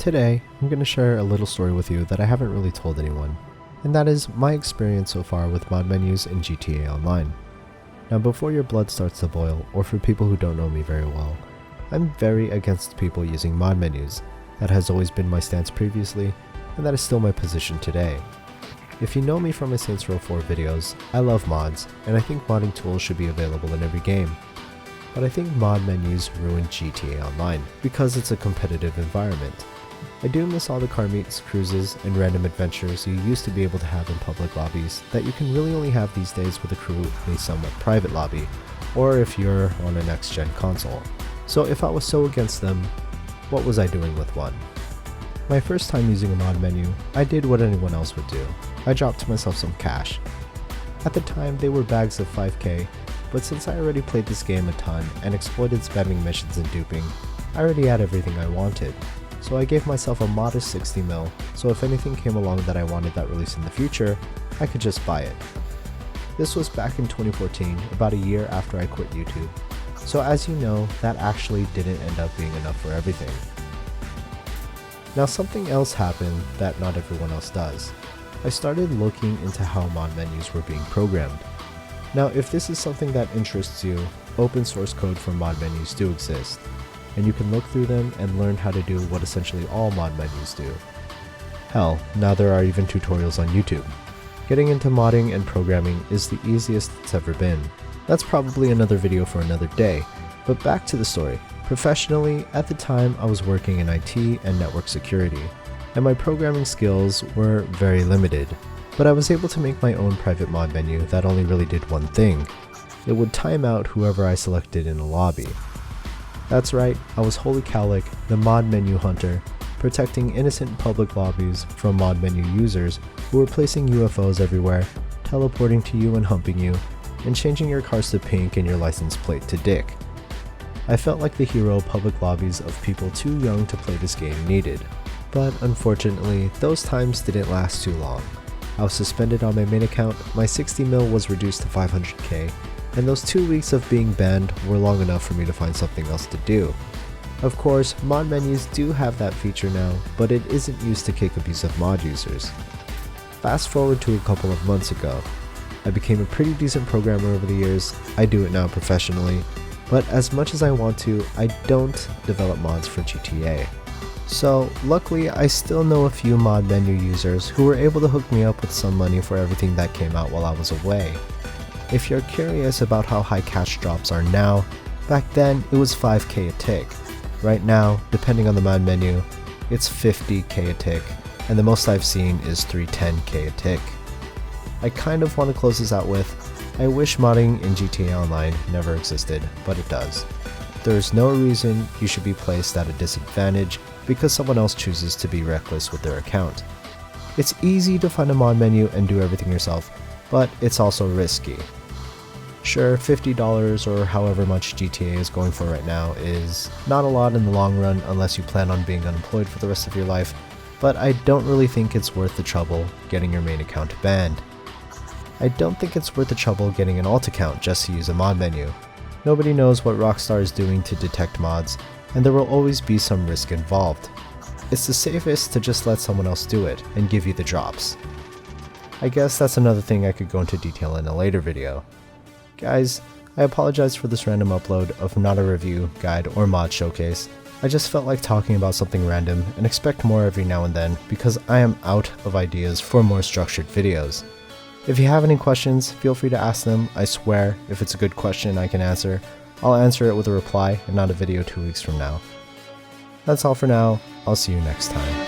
Today, I'm going to share a little story with you that I haven't really told anyone, and that is my experience so far with mod menus in GTA Online. Now before your blood starts to boil, or for people who don't know me very well, I'm very against people using mod menus. That has always been my stance previously, and that is still my position today. If you know me from my Saints Row 4 videos, I love mods, and I think modding tools should be available in every game. But I think mod menus ruin GTA Online, because it's a competitive environment. I do miss all the car meets, cruises, and random adventures you used to be able to have in public lobbies that you can really only have these days with a crew in a somewhat private lobby, or if you're on a next-gen console. So if I was so against them, what was I doing with one? My first time using a mod menu, I did what anyone else would do. I dropped myself some cash. At the time, they were bags of 5k, but since I already played this game a ton and exploited spamming missions and duping, I already had everything I wanted. So I gave myself a modest 60 mil, so if anything came along that I wanted that release in the future, I could just buy it. This was back in 2014, about a year after I quit YouTube. So as you know, that actually didn't end up being enough for everything. Now something else happened that not everyone else does. I started looking into how mod menus were being programmed. Now if this is something that interests you, open source code for mod menus do exist, and you can look through them and learn how to do what essentially all mod menus do. Hell, now there are even tutorials on YouTube. Getting into modding and programming is the easiest it's ever been. That's probably another video for another day, but back to the story. Professionally, at the time I was working in IT and network security, and my programming skills were very limited, but I was able to make my own private mod menu that only really did one thing. It would time out whoever I selected in a lobby. That's right, I was Holy Cowlick, the mod menu hunter, protecting innocent public lobbies from mod menu users who were placing UFOs everywhere, teleporting to you and humping you, and changing your cars to pink and your license plate to Dick. I felt like the hero public lobbies of people too young to play this game needed. But unfortunately, those times didn't last too long. I was suspended on my main account, my 60 mil was reduced to 500k, and those 2 weeks of being banned were long enough for me to find something else to do. Of course, mod menus do have that feature now, but it isn't used to kick abusive mod users. Fast forward to a couple of months ago. I became a pretty decent programmer over the years, I do it now professionally, but as much as I want to, I don't develop mods for GTA. So luckily I still know a few mod menu users who were able to hook me up with some money for everything that came out while I was away. If you're curious about how high cash drops are now, back then it was 5k a tick. Right now, depending on the mod menu, it's 50k a tick, and the most I've seen is 310k a tick. I kind of want to close this out with, I wish modding in GTA Online never existed, but it does. There's no reason you should be placed at a disadvantage because someone else chooses to be reckless with their account. It's easy to find a mod menu and do everything yourself, but it's also risky. Sure, $50 or however much GTA is going for right now is not a lot in the long run unless you plan on being unemployed for the rest of your life, but I don't really think it's worth the trouble getting your main account banned. I don't think it's worth the trouble getting an alt account just to use a mod menu. Nobody knows what Rockstar is doing to detect mods, and there will always be some risk involved. It's the safest to just let someone else do it and give you the drops. I guess that's another thing I could go into detail in a later video. Guys, I apologize for this random upload of not a review, guide, or mod showcase. I just felt like talking about something random and expect more every now and then because I am out of ideas for more structured videos. If you have any questions, feel free to ask them. I swear, if it's a good question I can answer, I'll answer it with a reply and not a video 2 weeks from now. That's all for now. I'll see you next time.